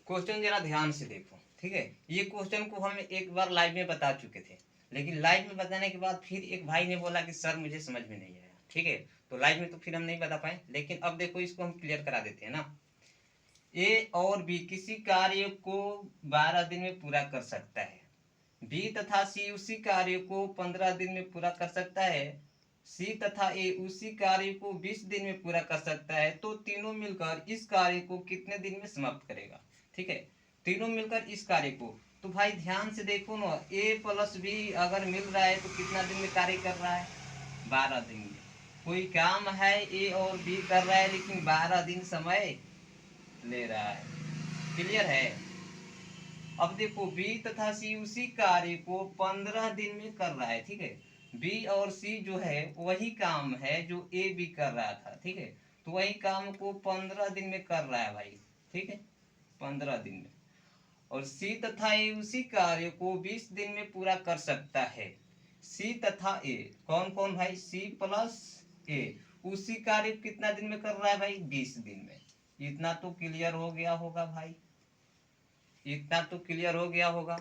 Question जरा ध्यान से देखो, ठीक है। ये क्वेश्चन को हम एक बार लाइव में बता चुके थे, लेकिन लाइव में बताने के बाद फिर एक भाई ने बोला कि सर मुझे समझ में नहीं आया, ठीक है। तो लाइव में तो फिर हम नहीं बता पाए, लेकिन अब देखो इसको हम क्लियर करा देते हैं ना। ए और बी किसी कार्य को 12 दिन में पूरा कर सकता है। बी तथा सी उसी कार्य को 15 दिन में पूरा कर सकता है। सी तथा ए उसी कार्य को 20 दिन में पूरा कर सकता है। तो तीनों मिलकर इस कार्य को कितने दिन में समाप्त करेगा, ठीक है। तीनों मिलकर इस कार्य को, तो भाई ध्यान से देखो ना, ए प्लस बी अगर मिल रहा है तो कितना दिन में कार्य कर रहा है, 12 दिन में। कोई काम है ए और बी कर रहा है, लेकिन 12 दिन समय ले रहा है। क्लियर है। अब देखो बी तथा सी उसी कार्य को 15 दिन में कर रहा है, ठीक है। बी और सी जो है वही काम है जो ए बी कर रहा था, ठीक है। तो वही काम को 15 दिन में कर रहा है भाई, ठीक है, 15 दिन में। और सी तथा ए उसी कार्य को 20 दिन में पूरा कर सकता है। सी तथा ए कौन कौन भाई, सी प्लस ए उसी कार्य कितना दिन में कर रहा है भाई, 20 दिन में। इतना तो क्लियर हो गया होगा भाई, इतना तो क्लियर हो गया होगा।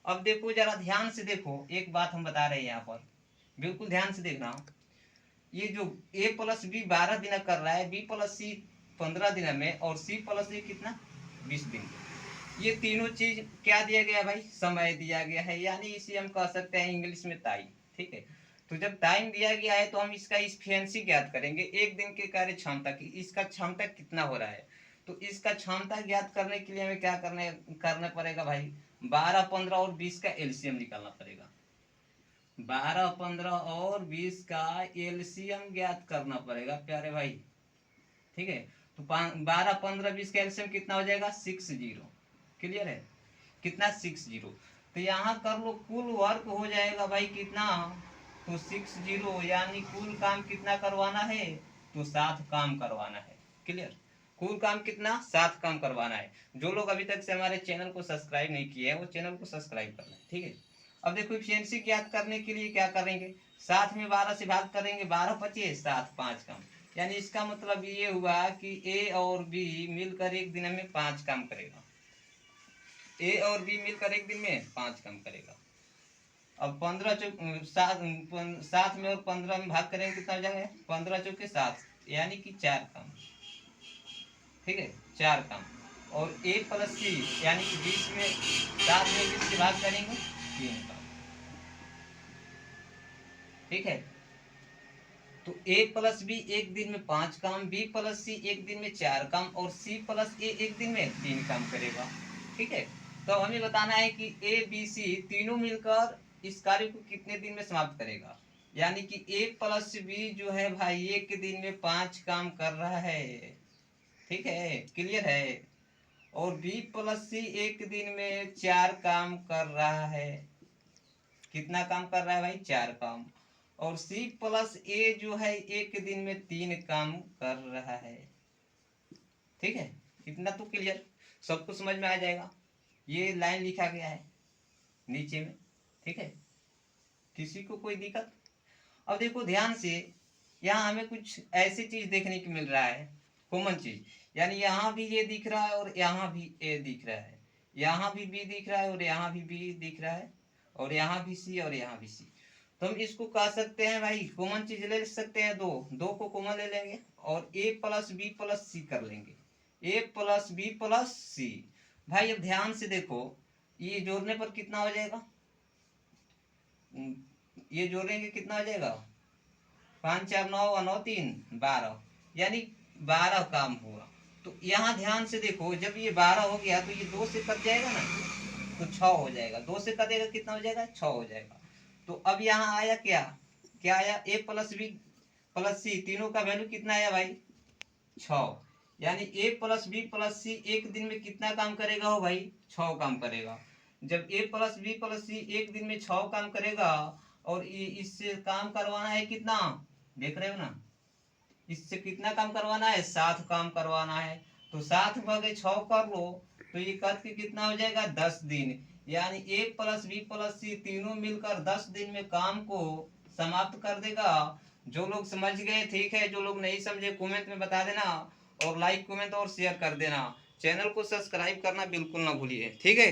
अब देखो जरा ध्यान से देखो, एक बात हम बता रहे हैं यहाँ पर, बिल्कुल ध्यान से देखना। ये जो ए प्लस बी 12 दिन कर रहा है, बी प्लस सी 15 दिन में, और सी प्लस ए कितना 20 दिन में। ये तीनों चीज क्या दिया गया भाई, समय दिया गया है, यानी इसे हम कह सकते हैं इंग्लिश में टाइम, ठीक है। तो जब टाइम दिया गया है तो हम इसका इफिशियंसी ज्ञात करेंगे, एक दिन के कार्य क्षमता की, इसका क्षमता कितना हो रहा है। तो इसका क्षमता ज्ञात करने के लिए हमें क्या करना पड़ेगा भाई, 12, 15 और 20 का एलसीएम निकालना पड़ेगा। 12, 15 और 20 का एलसीएम ज्ञात करना पड़ेगा प्यारे भाई, ठीक है। तो 12, 15, 20 का एलसीएम कितना हो जाएगा, 60। क्लियर है, कितना 60। तो यहाँ कर लो, कुल वर्क हो जाएगा भाई कितना, तो 60, यानी कुल काम कितना करवाना है, तो 7 काम करवाना है। क्लियर, कुल काम कितना, 7 काम करवाना है। जो लोग अभी तक से हमारे चैनल को सब्सक्राइब नहीं किए हैं वो चैनल को सब्सक्राइब कर लें, ठीक है। अब देखो इफिशियंसी ज्ञात करने के लिए क्या करेंगे, 7 में 12 से भाग करेंगे, 12 पचे 7, 5 काम। यानी इसका मतलब ये हुआ कि ए और बी मिलकर एक दिन में 5 काम करेगा। ए और बी मिलकर एक दिन में 5 काम करेगा। अब 15 चौक 7 में और 15 में भाग करेंगे कितना हो जाएगा, 15 चौके 7, यानी कि 4 काम, ठीक है, 4 काम। और ए प्लस सी यानी कि 20 में 7 में 20 से भाग करेंगे 3 काम, ठीक है। तो ए प्लस बी एक दिन में 5 काम, बी प्लस सी एक दिन में 4 काम, और सी प्लस ए एक दिन में 3 काम करेगा, ठीक है। तो हमें बताना है कि ए बी सी तीनों मिलकर इस कार्य को कितने दिन में समाप्त करेगा। यानी कि ए प्लस बी जो है भाई एक दिन में 5 काम कर रहा है, ठीक है, क्लियर है। और बी प्लस सी एक दिन में 4 काम कर रहा है। कितना काम कर रहा है भाई, 4 काम। और सी प्लस ए जो है एक दिन में 3 काम कर रहा है, ठीक है। इतना तो क्लियर, सबको समझ में आ जाएगा। ये लाइन लिखा गया है नीचे में, ठीक है। किसी को कोई दिक्कत। अब देखो ध्यान से, यहाँ हमें कुछ ऐसी चीज देखने को मिल रहा है, कॉमन चीज। यानी यहाँ भी ये दिख रहा है और यहाँ भी ए दिख रहा है, यहाँ भी बी दिख रहा है और यहाँ भी बी दिख रहा है, और यहाँ भी सी और यहाँ भी सी। तो हम इसको कह सकते हैं भाई, कॉमन चीज ले सकते हैं, दो दो को कॉमन ले लेंगे और ए प्लस बी प्लस सी कर लेंगे, ए प्लस बी प्लस सी। भाई अब ध्यान से देखो, ये जोड़ने पर कितना हो जाएगा, ये जोड़ेंगे कितना हो जाएगा, 5 4 9 और 9 3 12, यानी 12 काम हुआ। तो यहाँ ध्यान से देखो, जब ये 12 हो गया तो ये 2 से कट जाएगा ना, तो 6 हो जाएगा, 2 से कटेगा कितना हो जाएगा, 6 हो जाएगा। तो अब यहाँ आया क्या, क्या आया, ए प्लस बी प्लस सी तीनों का वैल्यू कितना आया भाई, 6। यानी ए प्लस बी प्लस सी एक दिन में कितना काम करेगा हो भाई, 6 काम करेगा। जब ए प्लस बी प्लस सी एक दिन में 6 काम करेगा, और इससे काम करवाना है कितना, देख रहे हो ना, इससे कितना काम करवाना है, 7 काम करवाना है। तो 7 भागे 6 कर लो, तो ये कद के कितना हो जाएगा, 10 दिन। यानी ए प्लस बी प्लस सी तीनों मिलकर 10 दिन में काम को समाप्त कर देगा। जो लोग समझ गए ठीक है, जो लोग नहीं समझे कमेंट में बता देना, और लाइक कमेंट और शेयर कर देना। चैनल को सब्सक्राइब करना बिल्कुल ना भूलिए, ठीक है।